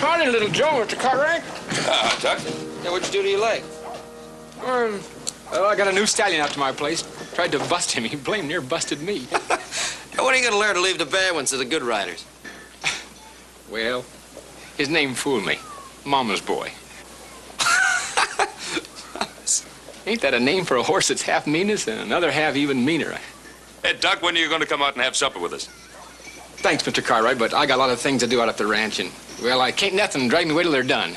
Howdy, little Joe, Mr. Cartwright. Tuck. Yeah, what'd you do to your leg? Well, I got a new stallion out to my place. Tried to bust him. He blamed near busted me. Now, when are you going to learn to leave the bad ones to the good riders? Well, his name fooled me. Mama's boy. Ain't that a name for a horse that's half meanness and another half even meaner? Hey, Tuck, when are you going to come out and have supper with us? Thanks, Mr. Cartwright, but I got a lot of things to do out at the ranch, and, well, I can't nothing drag me away till they're done.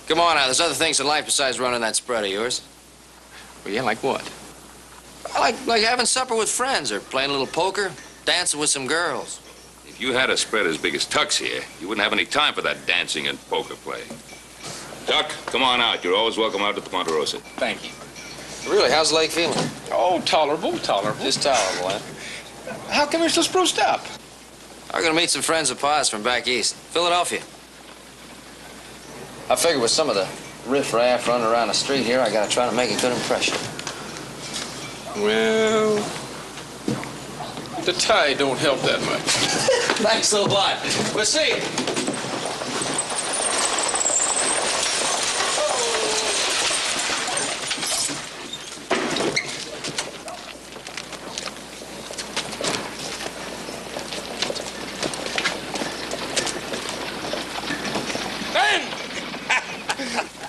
Come on now, there's other things in life besides running that spread of yours. Well, yeah, like what? Like having supper with friends or playing a little poker, dancing with some girls. If you had a spread as big as Tuck's here, you wouldn't have any time for that dancing and poker playing. Tuck, come on out. You're always welcome out at the Ponderosa. Thank you. Really, how's the leg feeling? Oh, tolerable, tolerable. Just tolerable, huh? How come you're so spruced up? I'm gonna meet some friends of Pa's from back east, Philadelphia. I figure with some of the riff-raff running around the street here, I gotta try to make a good impression. Well, the tie don't help that much. Thanks a lot. We'll see you.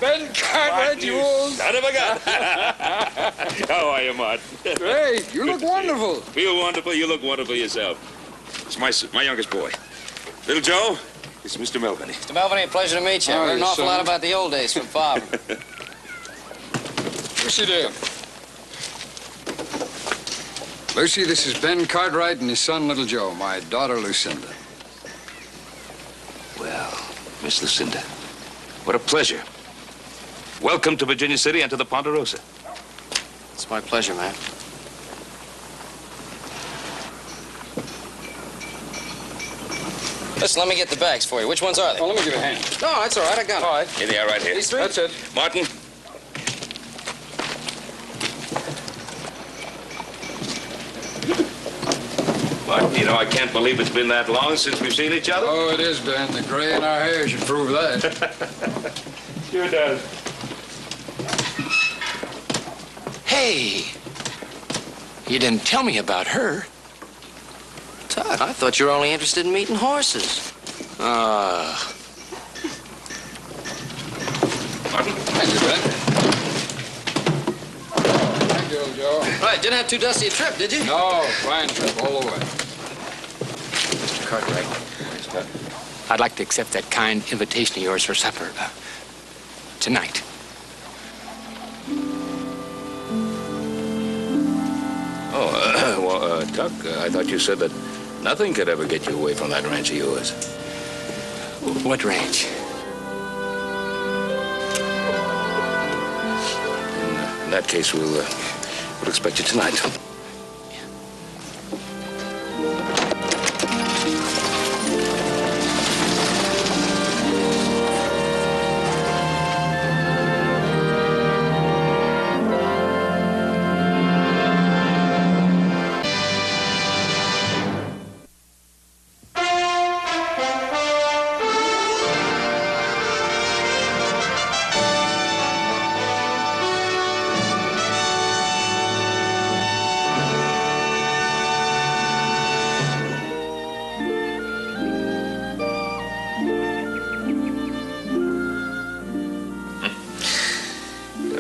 Ben Cartwright, you old... Son of a gun. How are you, Martin? Hey, you look wonderful. Feel wonderful. You look wonderful yourself. It's my youngest boy. Little Joe, it's Mr. Melvin. Mr. Melvin, a pleasure to meet you. I heard an awful lot about the old days from Pa. Lucy, dear. Lucy, this is Ben Cartwright and his son, Little Joe, my daughter, Lucinda. Well, Miss Lucinda, what a pleasure. Welcome to Virginia City and to the Ponderosa. It's my pleasure, man. Listen, let me get the bags for you. Which ones are they? Oh, let me give you a hand. No, that's all right. I got them. All right. Here they are right here. These three? That's it. Martin. Martin, you know, I can't believe it's been that long since we've seen each other. Oh, it is, Ben. The gray in our hair should prove that. Sure does. Hey, you didn't tell me about her. Tuck, I thought you were only interested in meeting horses. Martin? Thank you, Ben. Thank you, old Joe. Right, didn't have too dusty a trip, did you? No, fine trip all the way. Mr. Cartwright. Yes, Tuck. I'd like to accept that kind invitation of yours for supper tonight. Oh, Tuck, I thought you said that nothing could ever get you away from that ranch of yours. What ranch? In that case, we'll expect you tonight.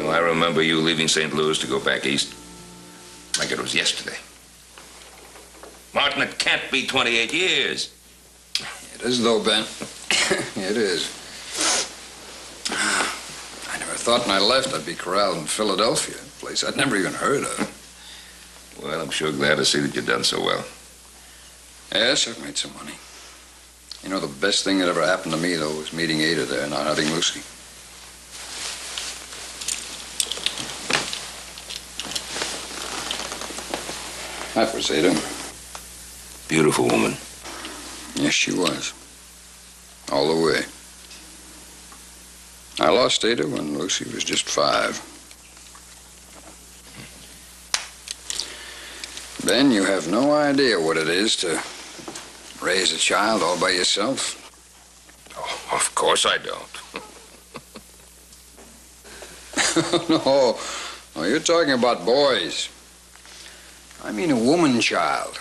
I remember you leaving St. Louis to go back east like it was yesterday. Martin, it can't be 28 years. It is, though, Ben. It is. I never thought when I left I'd be corralled in Philadelphia, a place I'd never even heard of. Well, I'm sure glad to see that you've done so well. Yes, I've made some money. You know, the best thing that ever happened to me, though, was meeting Ada there, not having Lucy. That was Ada. Beautiful woman. Yes, she was. All the way. I lost Ada when Lucy was just 5. Ben, you have no idea what it is to raise a child all by yourself. Oh, Of course I don't. No, you're talking about boys. I mean a woman child.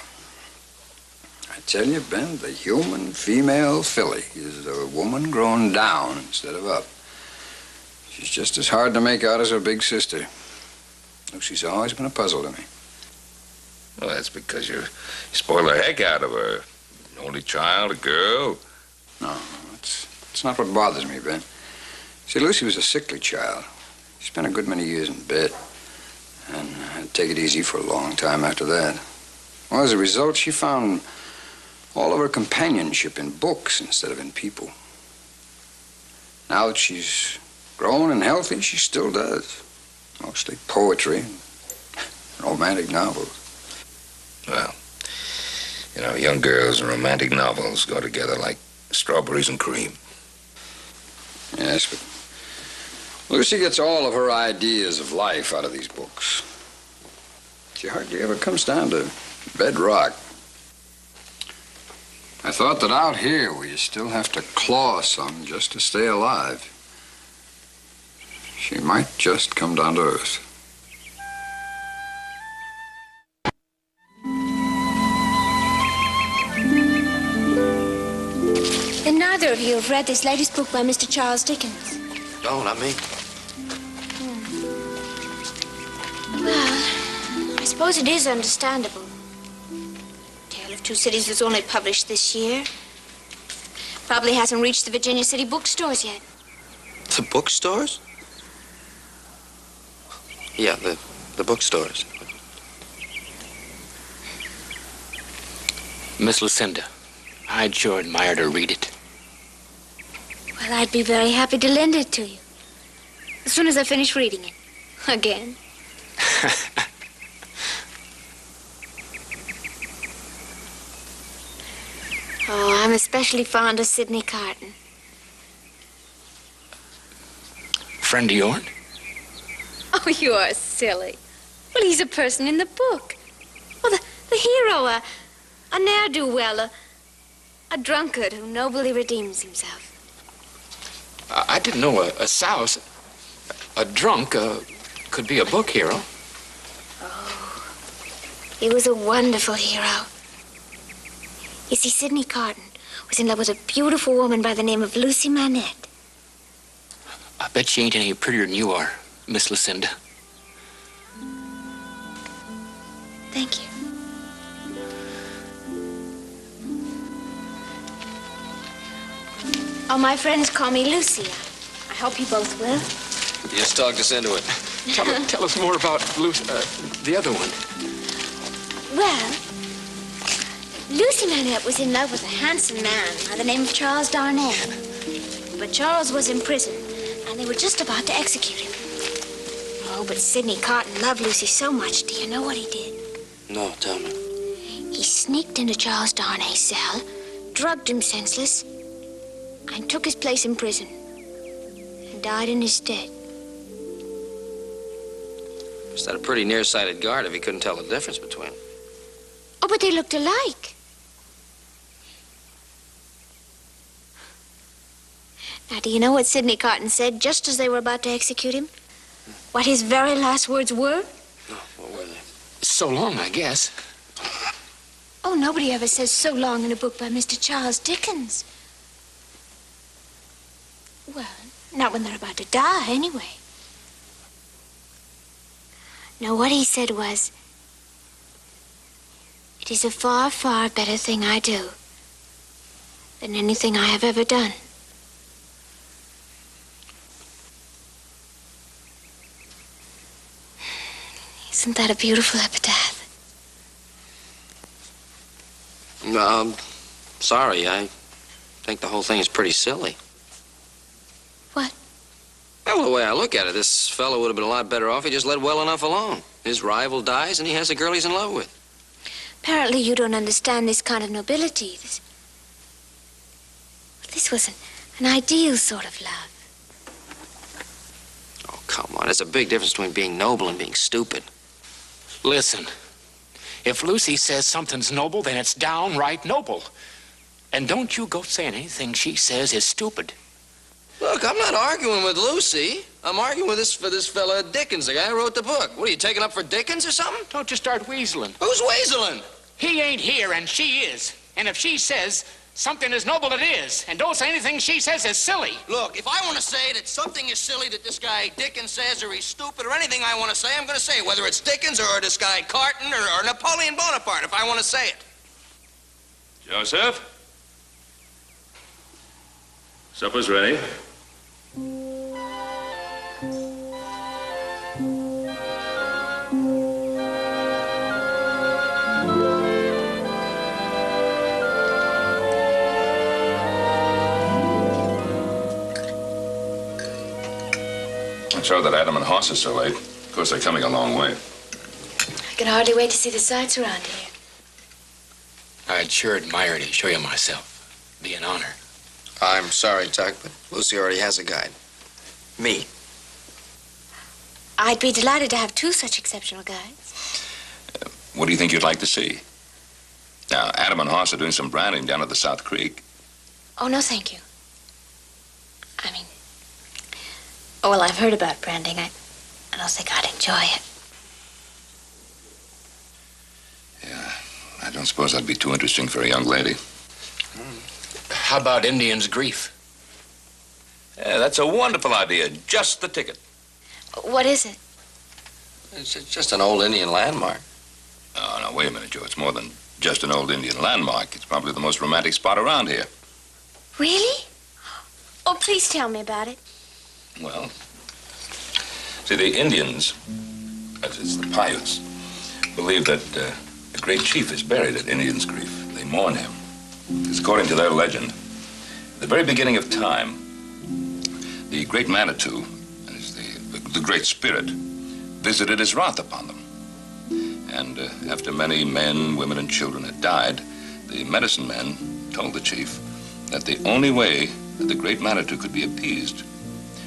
I tell you, Ben, the human female filly is a woman grown down instead of up. She's just as hard to make out as her big sister. Lucy's always been a puzzle to me. Well, that's because you spoil the heck out of her. Only child, a girl. No, it's not what bothers me, Ben. See, Lucy was a sickly child. She spent a good many years in bed. And had to take it easy for a long time after that. Well, as a result, she found all of her companionship in books instead of in people. Now that she's grown and healthy, she still does. Mostly poetry and romantic novels. Well, you know, young girls and romantic novels go together like strawberries and cream. Yes, but Lucy gets all of her ideas of life out of these books. She hardly ever comes down to bedrock. I thought that out here we still have to claw some just to stay alive. She might just come down to earth. Then neither of you have read this latest book by Mr. Charles Dickens. No, not me. Well, I suppose it is understandable. Tale of Two Cities was only published this year. Probably hasn't reached the Virginia City bookstores yet. The bookstores? Yeah, the bookstores. Miss Lucinda, I'd sure admire to read it. Well, I'd be very happy to lend it to you. As soon as I finish reading it. Again. Oh, I'm especially fond of Sidney Carton. Friend of yours? Oh, you are silly. Well, he's a person in the book. Well, the hero, a ne'er-do-well, a drunkard who nobly redeems himself. I didn't know a souse, a drunk, could be a book hero. Oh, he was a wonderful hero. You see, Sidney Carton was in love with a beautiful woman by the name of Lucy Manette. I bet she ain't any prettier than you are, Miss Lucinda. Thank you. Oh, my friends call me Lucy. I hope you both will. You just talked us into it. Tell us more about the other one. Well, Lucy Manette was in love with a handsome man by the name of Charles Darnell. But Charles was in prison, and they were just about to execute him. Oh, but Sidney Carton loved Lucy so much. Do you know what he did? No, tell me. He sneaked into Charles Darnay's cell, drugged him senseless, and took his place in prison, and died in his stead. Was that a pretty nearsighted guard if he couldn't tell the difference between them? Oh, but they looked alike. Now, do you know what Sidney Carton said just as they were about to execute him? What his very last words were? No, what were they? So long, I guess. Oh, nobody ever says so long in a book by Mr. Charles Dickens. Well, not when they're about to die, anyway. No, what he said was, "It is a far, far better thing I do than anything I have ever done." Isn't that a beautiful epitaph? Sorry, I think the whole thing is pretty silly. What? Well, the way I look at it, this fellow would have been a lot better off if he just let well enough alone. His rival dies, and he has a girl he's in love with. Apparently you don't understand this kind of nobility. This was an ideal sort of love. Oh, come on. There's a big difference between being noble and being stupid. Listen, if Lucy says something's noble, then it's downright noble. And don't you go saying anything she says is stupid. Look, I'm not arguing with Lucy. I'm arguing with this fella Dickens, the guy who wrote the book. What, are you taking up for Dickens or something? Don't you start weaseling. Who's weaseling? He ain't here, and she is. And if she says something is noble, it is. And don't say anything she says is silly. Look, if I want to say that something is silly that this guy Dickens says, or he's stupid, or anything I want to say, I'm going to say it, whether it's Dickens or this guy Carton or Napoleon Bonaparte, if I want to say it. Joseph? Supper's ready. I'm sorry that Adam and Hoss are so late. Of course, they're coming a long way. I can hardly wait to see the sights around here. I'd sure admire to show you myself. Be an honor. I'm sorry, Tuck, but Lucy already has a guide. Me. I'd be delighted to have two such exceptional guides. What do you think you'd like to see? Now, Adam and Hoss are doing some branding down at the South Creek. Oh, no, thank you. I mean, oh, well, I've heard about branding. I don't think I'd enjoy it. Yeah, I don't suppose that'd be too interesting for a young lady. How about Indian's grief? Yeah, that's a wonderful idea. Just the ticket. What is it? It's just an old Indian landmark. Oh, no, wait a minute, Joe. It's more than just an old Indian landmark. It's probably the most romantic spot around here. Really? Oh, please tell me about it. Well, see, the Indians, as is the Paiutes, believe that a great chief is buried at Indian's grief. They mourn him. Because according to their legend, at the very beginning of time, the great Manitou, as the great spirit, visited his wrath upon them. And after many men, women, and children had died, the medicine men told the chief that the only way that the great Manitou could be appeased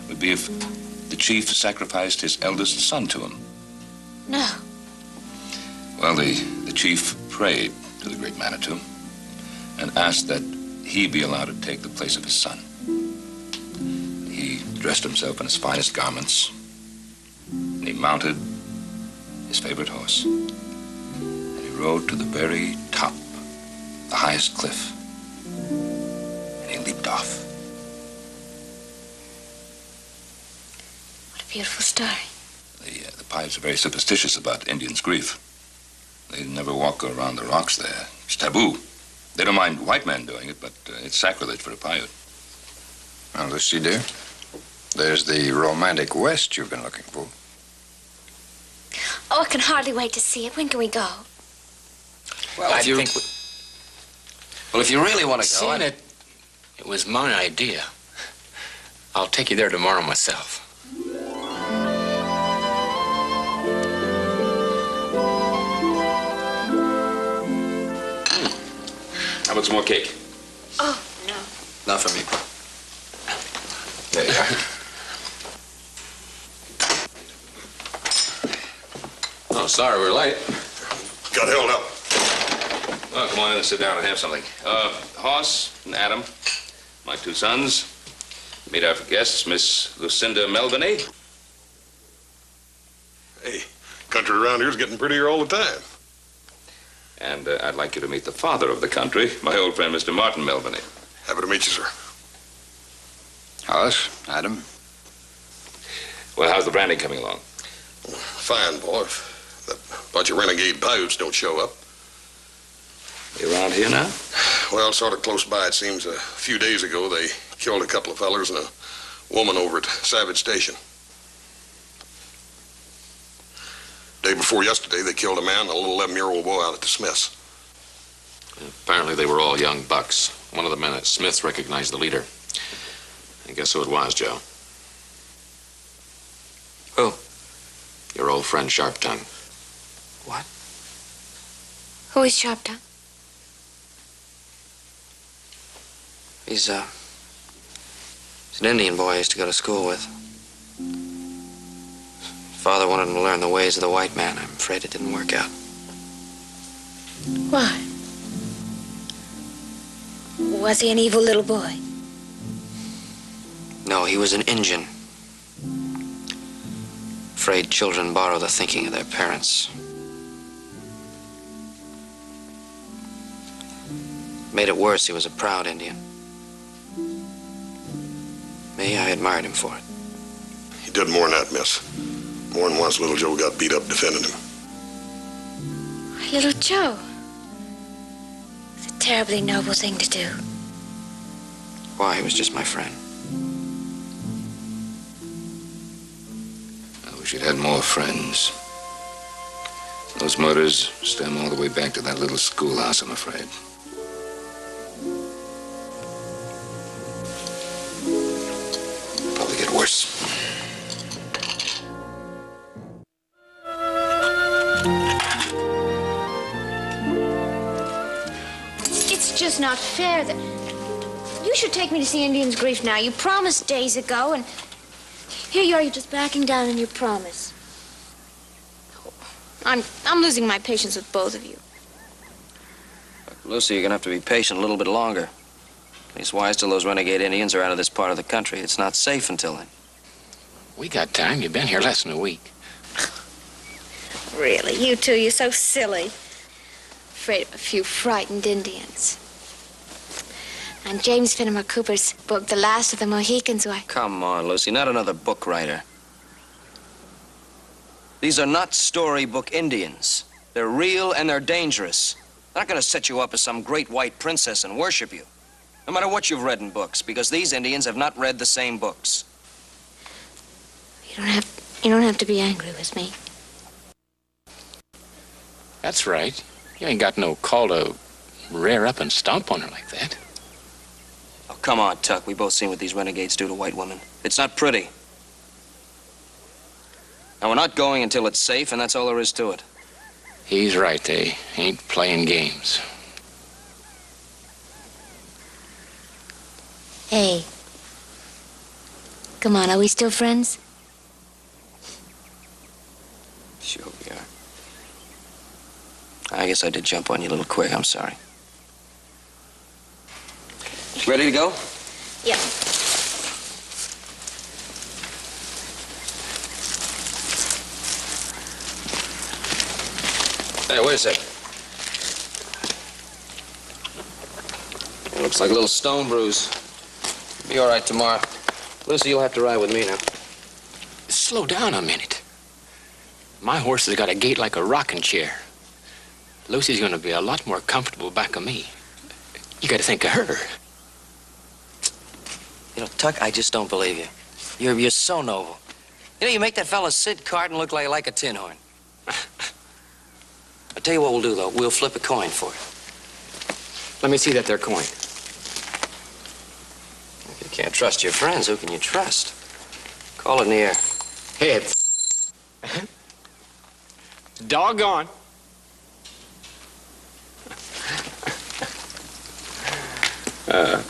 would be if the chief sacrificed his eldest son to him. No. Well, the chief prayed to the great Manitou and asked that he be allowed to take the place of his son. He dressed himself in his finest garments, and he mounted his favorite horse, and he rode to the very top, the highest cliff, and he leaped off. What a beautiful story. The Paiutes are very superstitious about Indians' grief. They never walk around the rocks there. It's taboo. They don't mind white men doing it, but it's sacrilege for a Paiute. Well, Lucy, dear, there's the romantic West you've been looking for. Oh, I can hardly wait to see it. When can we go? Well, I if you... think Well, if you really want to go... Seeing it was my idea. I'll take you there tomorrow myself. How about some more cake? Oh, no. Not for me. There you are. Oh, sorry we're late. Got held up. Well, come on in and sit down and have something. Hoss and Adam, my two sons. Meet our guests, Miss Lucinda Melvany. Hey, country around here's getting prettier all the time. And I'd like you to meet the father of the country, my old friend, Mr. Martin Melvany. Happy to meet you, sir. Hoss, Adam. Well, how's the branding coming along? Fine, boy. If that bunch of renegade Paiutes don't show up. You around here now? Well, sort of close by, it seems. A few days ago, they killed a couple of fellers and a woman over at Savage Station. Day before yesterday, they killed a man and a little 11-year-old boy out at the Smiths. Apparently they were all young bucks. One of the men at Smith's recognized the leader. And guess who it was, Joe? Who? Your old friend Sharp Tongue. What? Who is Sharp Tongue? He's an Indian boy I used to go to school with. Father wanted him to learn the ways of the white man. I'm afraid it didn't work out. Why? Was he an evil little boy? No, he was an Injun. Afraid children borrow the thinking of their parents. Made it worse, he was a proud Indian. Me, I admired him for it. He did more than that, miss. More than once little Joe got beat up defending him. Little Joe. It's a terribly noble thing to do. Why, he was just my friend. I wish you'd had more friends. Those murders stem all the way back to that little schoolhouse, I'm afraid. Probably get worse. It's just not fair that... You should take me to see Indian's Grief now. You promised days ago, and here you are, you're just backing down on your promise. I'm losing my patience with both of you. Lucy, you're gonna have to be patient a little bit longer. At least wise till those renegade Indians are out of this part of the country. It's not safe until then. We got time. You've been here less than a week. Really, you two, you're so silly. Afraid of a few frightened Indians. And James Fenimore Cooper's book, The Last of the Mohicans, why... Come on, Lucy, not another book writer. These are not storybook Indians. They're real and they're dangerous. They're not gonna set you up as some great white princess and worship you. No matter what you've read in books, because these Indians have not read the same books. You don't have to be angry with me. That's right. You ain't got no call to rear up and stomp on her like that. Oh, come on, Tuck. We've both seen what these renegades do to white women. It's not pretty. Now, we're not going until it's safe, and that's all there is to it. He's right. They ain't playing games. Hey. Come on, are we still friends? Sure we are. I guess I did jump on you a little quick. I'm sorry. Ready to go? Yeah. Hey, wait a second. It looks like a little stone bruise. Be all right tomorrow. Lucy, you'll have to ride with me now. Slow down a minute. My horse has got a gait like a rocking chair. Lucy's gonna be a lot more comfortable back of me. You gotta think of her. You know, Tuck, I just don't believe you. You're so noble. You know, you make that fella Sid Carton look like a tin horn. I'll tell you what we'll do, though. We'll flip a coin for it. Let me see that there coin. If you can't trust your friends, who can you trust? Call it in the air. Heads. Doggone.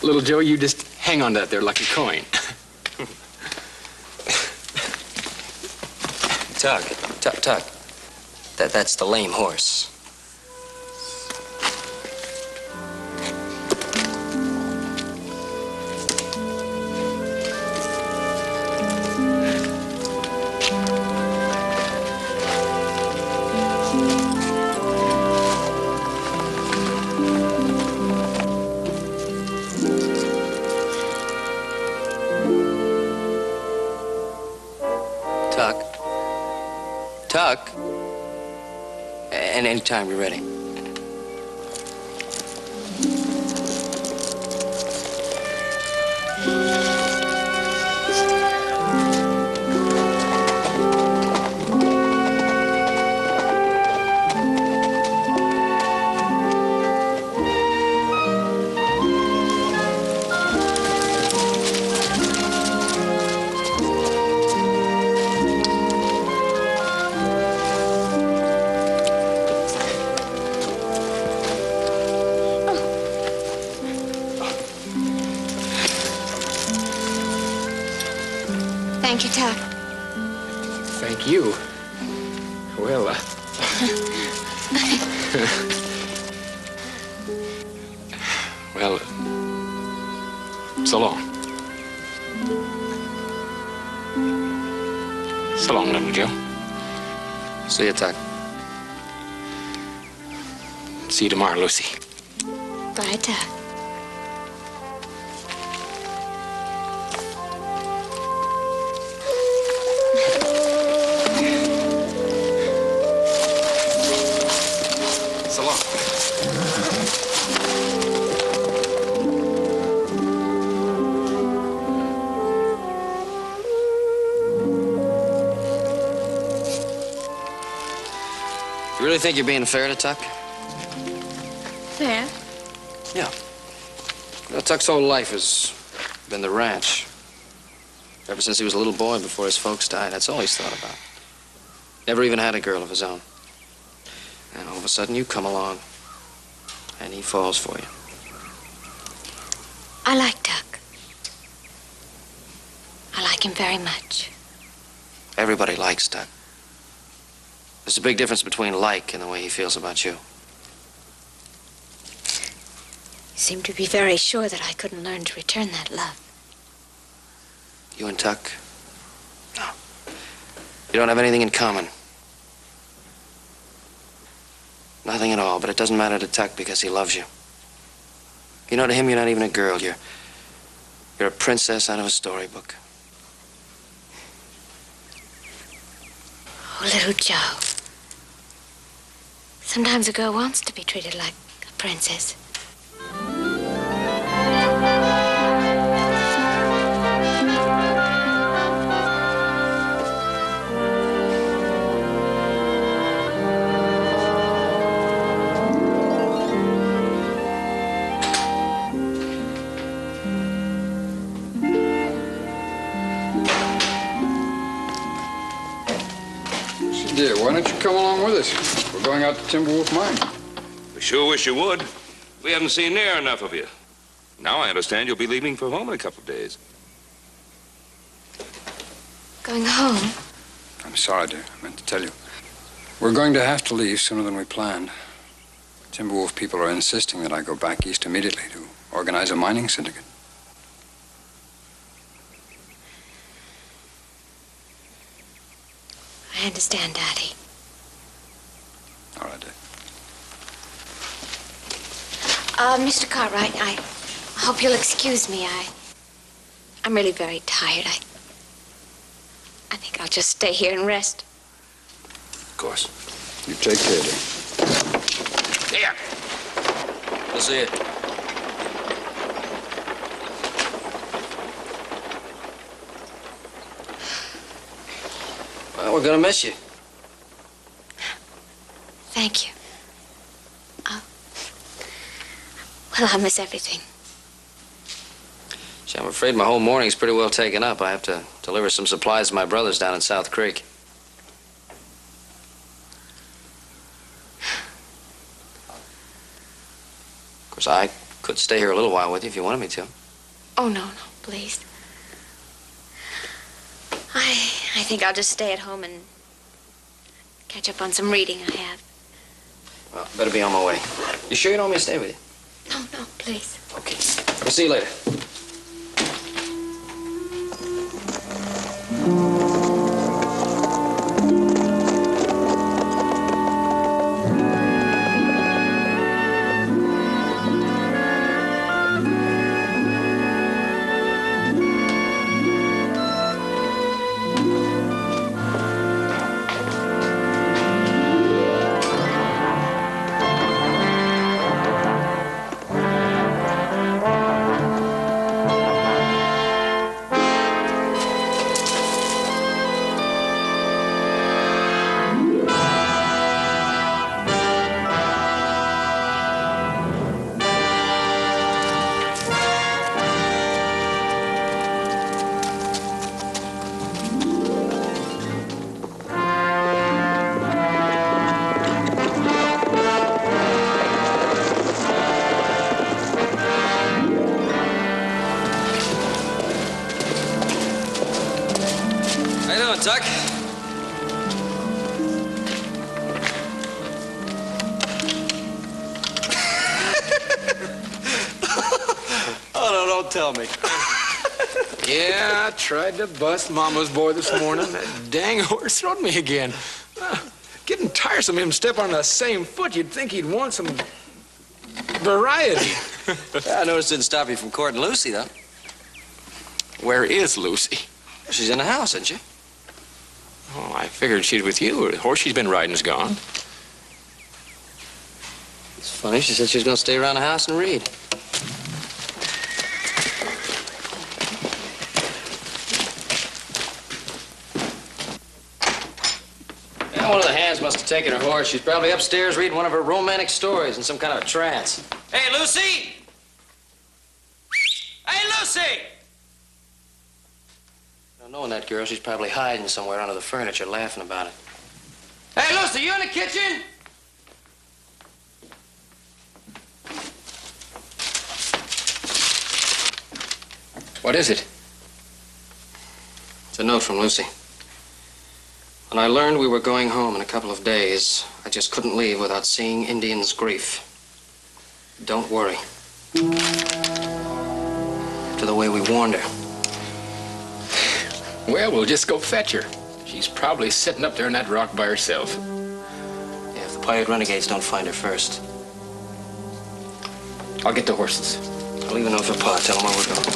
Little Joe, you just hang on to that there lucky coin. Tuck. That's the lame horse. Tuck. And anytime you're ready. Thank you, Tuck. Thank you. Well, well, So long. So long, little Joe. See you, Tuck. See you tomorrow, Lucy. Bye, Doc. So long. You really think you're being fair to Tuck? Fair? Yeah. You know, Tuck's whole life has been the ranch. Ever since he was a little boy before his folks died, that's all he's thought about. Never even had a girl of his own. And all of a sudden you come along, and he falls for you. I like Doc. I like him very much. Everybody likes Tuck. There's a big difference between like and the way he feels about you. You seem to be very sure that I couldn't learn to return that love. You and Tuck? No. You don't have anything in common. Nothing at all, but it doesn't matter to Tuck because he loves you. You know, to him, you're not even a girl. You're a princess out of a storybook. Oh, little Joe. Sometimes a girl wants to be treated like a princess. Dear, why don't you come along with us? We're going out to Timberwolf Mine. We sure wish you would. We haven't seen near enough of you. Now I understand you'll be leaving for home in a couple of days. Going home? I'm sorry, dear. I meant to tell you. We're going to have to leave sooner than we planned. Timberwolf people are insisting that I go back east immediately to organize a mining syndicate. I understand, Daddy. All right, dear. Mr. Cartwright, I hope you'll excuse me. I'm really very tired. I think I'll just stay here and rest. Of course. You take care, dear. Here. We'll see you. Well, we're gonna miss you. Thank you. Well, I'll miss everything. Gee, I'm afraid my whole morning's pretty well taken up. I have to deliver some supplies to my brothers down in South Creek. Of course, I could stay here a little while with you if you wanted me to. Oh, no, please. I think I'll just stay at home and catch up on some reading I have. Well, better be on my way. You sure you don't want me to stay with you? No, please. Okay. We'll see you later. Tuck. Oh, no, don't tell me. Yeah, I tried to bust Mama's boy this morning. That dang horse rode me again. Getting tiresome of him stepping on the same foot. You'd think he'd want some variety. Yeah, I noticed it didn't stop you from courting Lucy, though. Where is Lucy? She's in the house, isn't she? Oh, I figured she's with you. The horse she's been riding's gone. It's funny. She said she was going to stay around the house and read. Yeah, one of the hands must have taken her horse. She's probably upstairs reading one of her romantic stories in some kind of trance. Hey, Lucy! Hey, Lucy! Now, knowing that girl, she's probably hiding somewhere under the furniture, laughing about it. Hey, Lucy, you in the kitchen? What is it? It's a note from Lucy. When I learned we were going home in a couple of days, I just couldn't leave without seeing Indian's grief. Don't worry. To the way we warned her. Well, we'll just go fetch her. She's probably sitting up there in that rock by herself. Yeah, if the pirate renegades don't find her first. I'll get the horses. I'll leave a note for Pa. Tell him where we're going.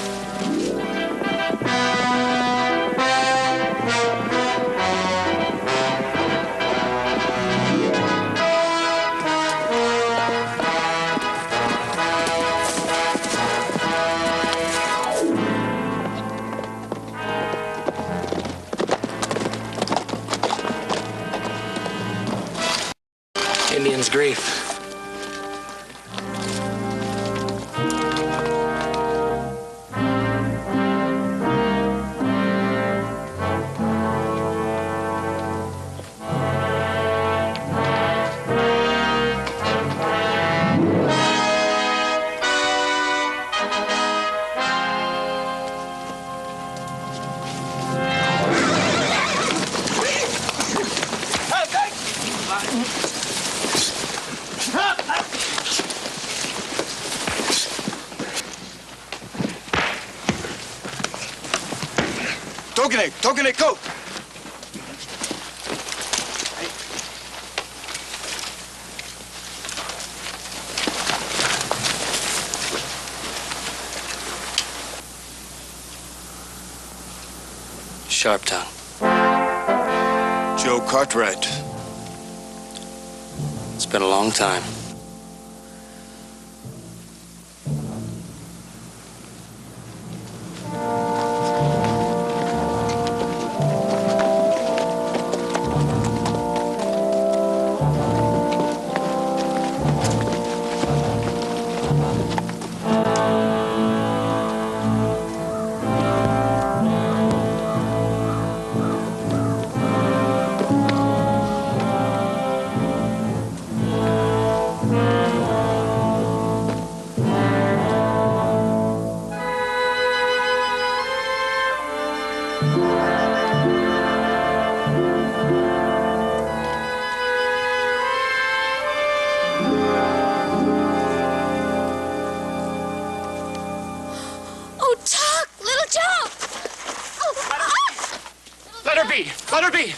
Indian's grief. Togene, go! Sharptown. Joe Cartwright. It's been a long time. Let her be!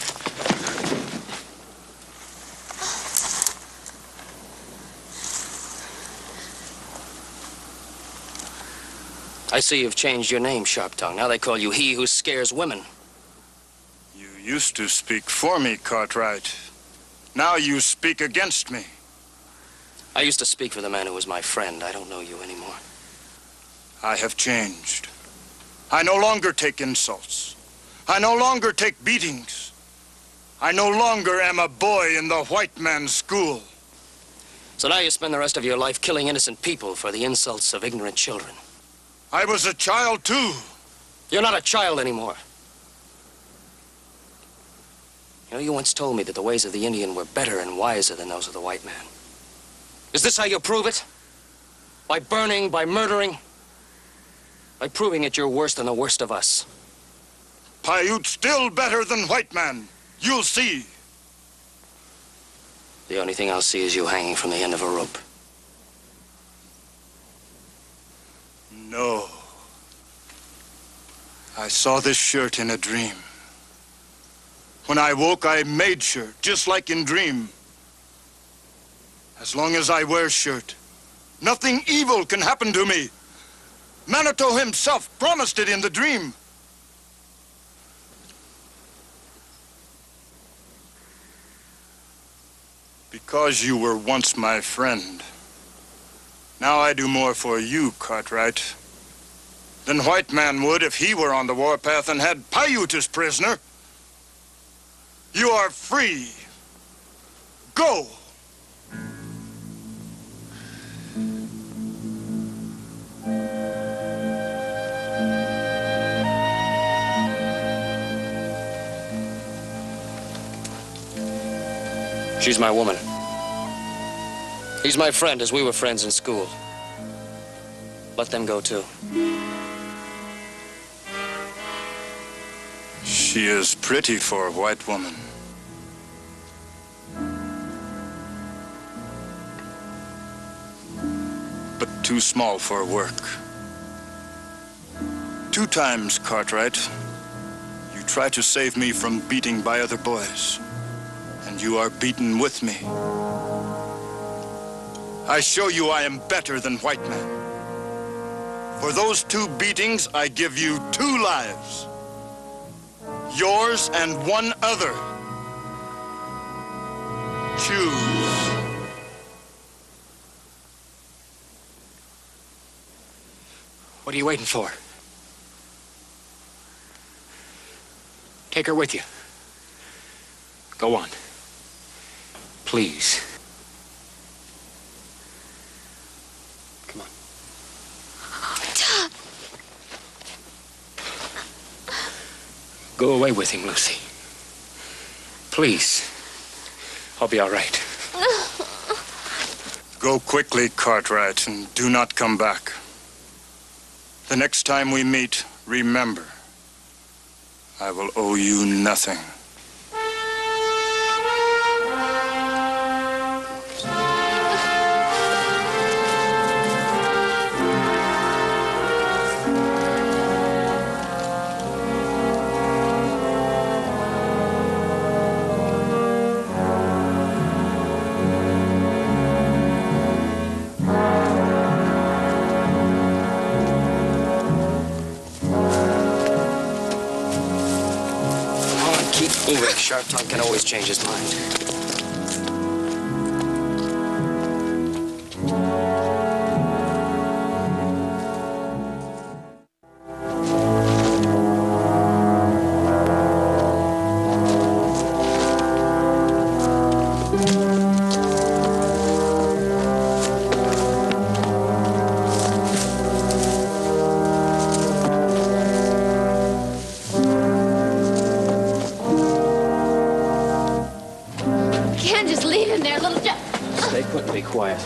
I see you've changed your name, Sharptongue. Now they call you he who scares women. You used to speak for me, Cartwright. Now you speak against me. I used to speak for the man who was my friend. I don't know you anymore. I have changed. I no longer take insults. I no longer take beatings. I no longer am a boy in the white man's school. So now you spend the rest of your life killing innocent people for the insults of ignorant children. I was a child, too. You're not a child anymore. You know, you once told me that the ways of the Indian were better and wiser than those of the white man. Is this how you prove it? By burning, by murdering? By proving that you're worse than the worst of us? Paiute still better than white man. You'll see. The only thing I'll see is you hanging from the end of a rope. No. I saw this shirt in a dream. When I woke, I made shirt, just like in dream. As long as I wear shirt, nothing evil can happen to me. Manitou himself promised it in the dream. Because you were once my friend, now I do more for you, Cartwright, than white man would if he were on the warpath and had Paiute as prisoner. You are free. Go! She's my woman. He's my friend, as we were friends in school. Let them go, too. She is pretty for a white woman. But too small for work. 2 times, Cartwright, you try to save me from beating by other boys. And you are beaten with me. I show you I am better than white men. For those 2 beatings, I give you 2 lives. Yours and one other. Choose. What are you waiting for? Take her with you. Go on. Please. Come on. Go away with him, Lucy. Please. I'll be all right. Go quickly, Cartwright, and do not come back. The next time we meet, remember, I will owe you nothing. Sharp tongue can always change his mind. Quiet.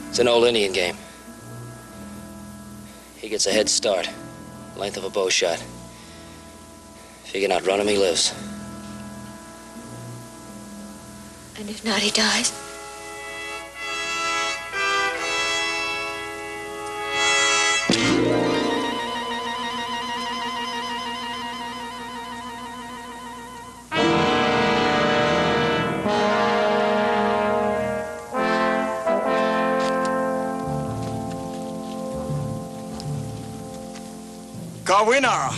It's an old Indian game. He gets a head start, length of a bow shot. If he can outrun him, he lives. And if not, he dies? Kawina!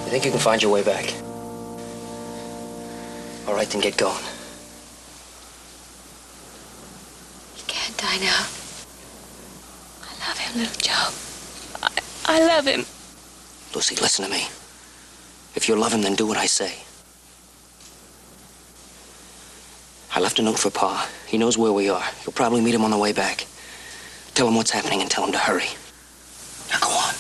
You think you can find your way back? All right, then get going. He can't die now. I love him, little Joe. I love him. Lucy, listen to me. If you love him, then do what I say. I left a note for Pa. He knows where we are. You'll probably meet him on the way back. Tell him what's happening and tell him to hurry. Now go on.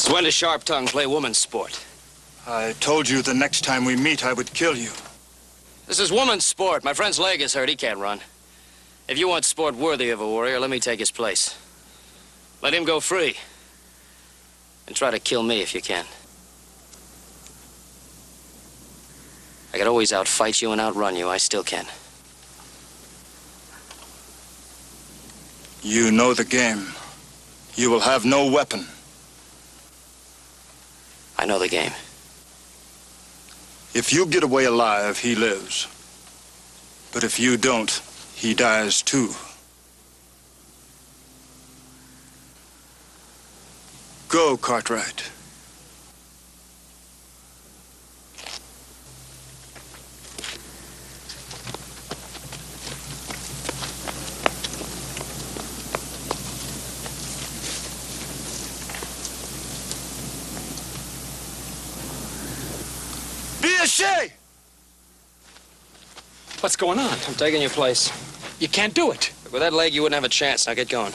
When does Sharp Tongue play woman's sport? I told you the next time we meet, I would kill you. This is woman's sport. My friend's leg is hurt. He can't run. If you want sport worthy of a warrior, let me take his place. Let him go free. And try to kill me if you can. I could always outfight you and outrun you. I still can. You know the game. You will have no weapon. I know the game. If you get away alive, he lives. But if you don't, he dies too. Go, Cartwright. What's going on? I'm taking your place. You can't do it. With that leg, you wouldn't have a chance. Now get going.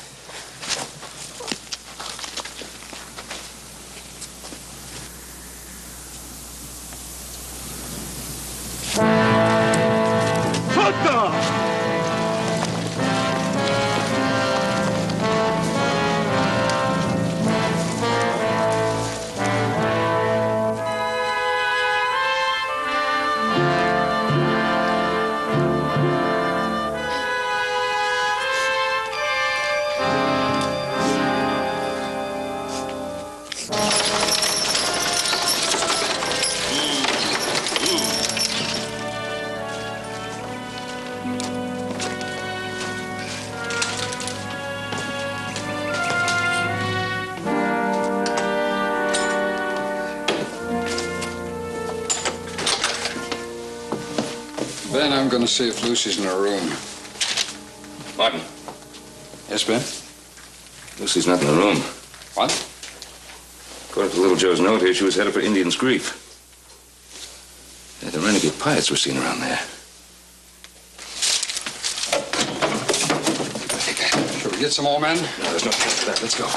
Ben, I'm going to see if Lucy's in her room. Martin. Yes, Ben? Lucy's not in the room. What? According to Little Joe's note here, she was headed for Indian's Grief. Yeah, the renegade pirates were seen around there. Okay. Shall we get some more men? No, there's no time for that. Let's go.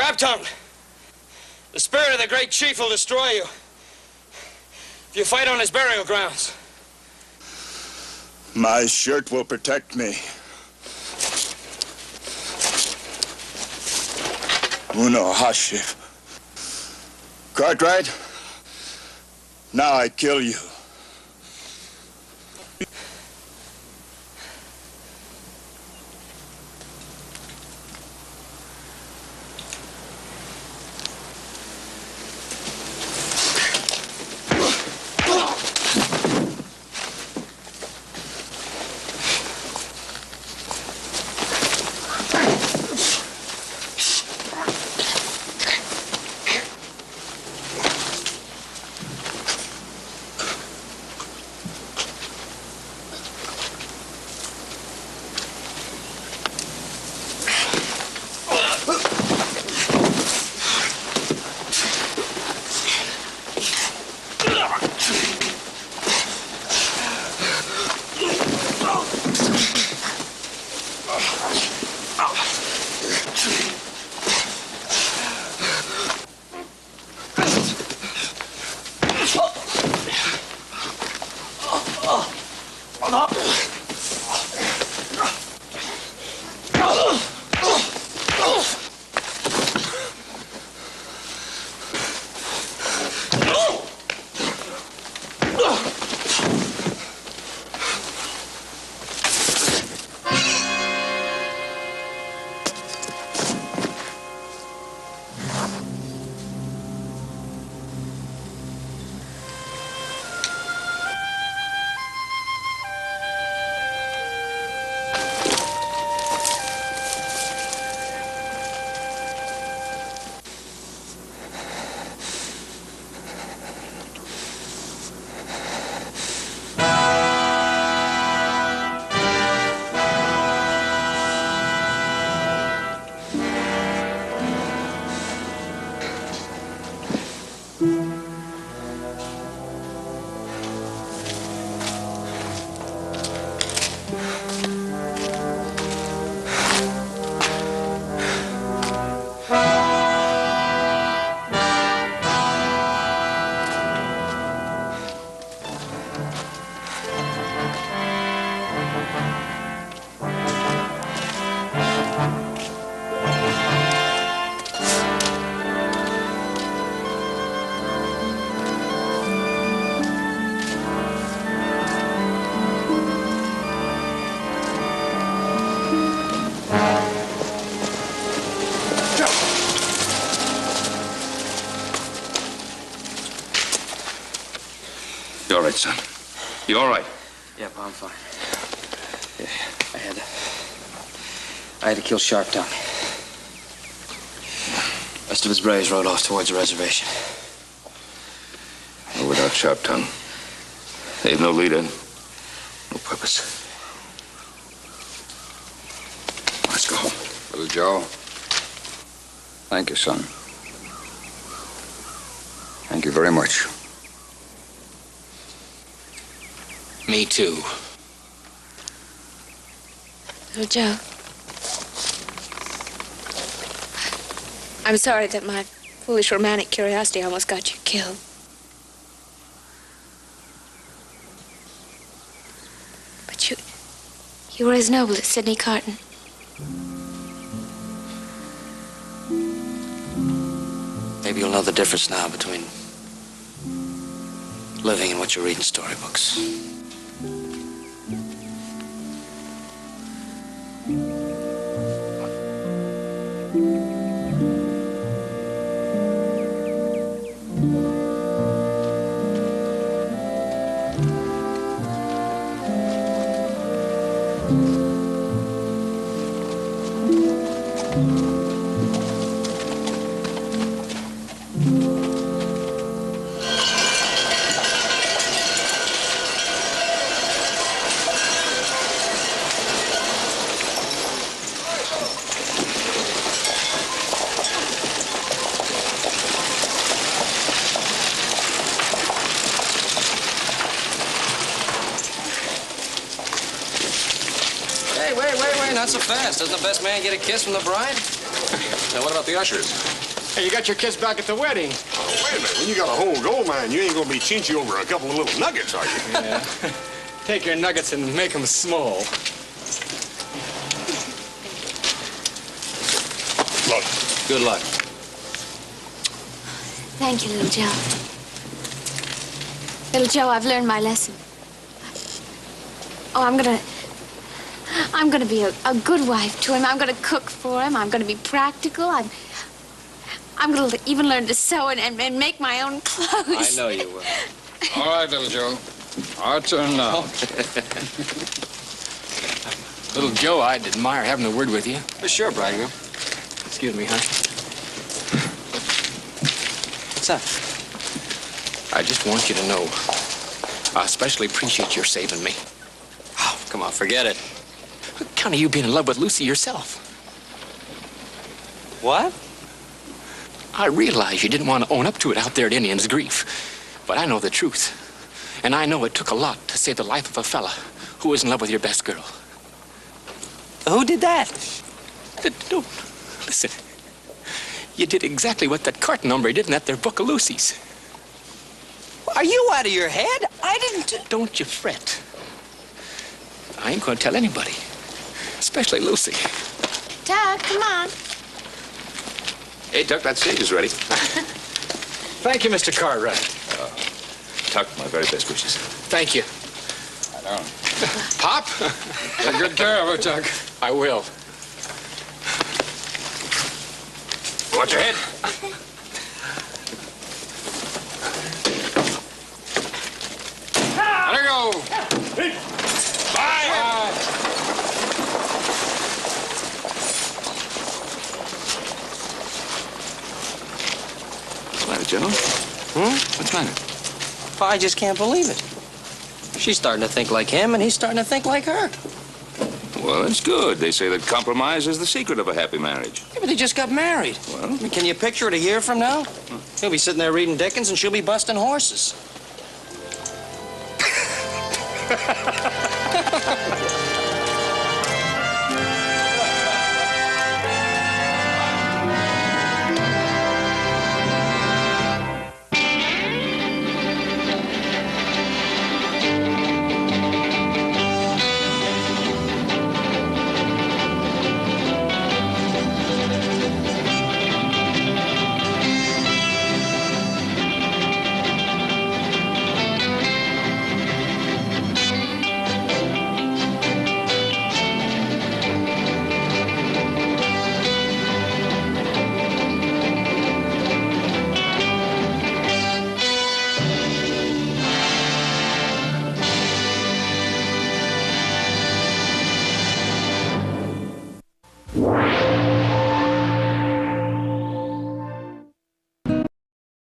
Sharp-tongued. The spirit of the great chief will destroy you if you fight on his burial grounds. My shirt will protect me. Uno Hashif. Cartwright, now I kill you. You all right, son? You all right? Yep, I'm fine. Yeah, I had to kill Sharp-tongue. Rest of his braves rode off towards the reservation. Well, without Sharp-tongue, they have no leader, no purpose. Let's go home. Little Joe. Thank you, son. Thank you very much. Me too. Little Joe. I'm sorry that my foolish romantic curiosity almost got you killed. But you were as noble as Sidney Carton. Maybe you'll know the difference now between living and what you read in storybooks. Not so fast. Doesn't the best man get a kiss from the bride? Now, what about the ushers? Hey, you got your kids back at the wedding. Oh, wait a minute. When you got a whole gold mine, you ain't gonna be chinchy over a couple of little nuggets, are you? Yeah. Take your nuggets and make them small. Look. Good luck. Thank you, little Joe. Little Joe, I've learned my lesson. Oh, I'm gonna be a good wife to him. I'm gonna cook for him. I'm gonna be practical. I'm gonna even learn to sew and make my own clothes. I know you will. All right, little Joe. Our turn now. Little Joe, I'd admire having a word with you. Sure, bridegroom. Excuse me, honey. What's that? I just want you to know, I especially appreciate your saving me. Oh, come on, forget it. What kind of you being in love with Lucy yourself? What? I realize you didn't want to own up to it out there at Indian's Grief, but I know the truth. And I know it took a lot to save the life of a fella who was in love with your best girl. Who did that? Don't listen. You did exactly what that carton hombre did in that there book of Lucy's. Are you out of your head? I didn't... Don't you fret. I ain't going to tell anybody, especially Lucy. Doug, come on. Hey, Tuck, that stage is ready. Thank you, Mr. Cartwright. Tuck, my very best wishes. Thank you. I know. Pop? Take good care of her, Tuck. I will. Watch your head. There you go. Bye. What's the matter, General? What's the matter? I just can't believe it. She's starting to think like him, and he's starting to think like her. Well, that's good. They say that compromise is the secret of a happy marriage. Yeah, but they just got married. Well? I mean, can you picture it a year from now? He'll be sitting there reading Dickens, and she'll be busting horses. Wow.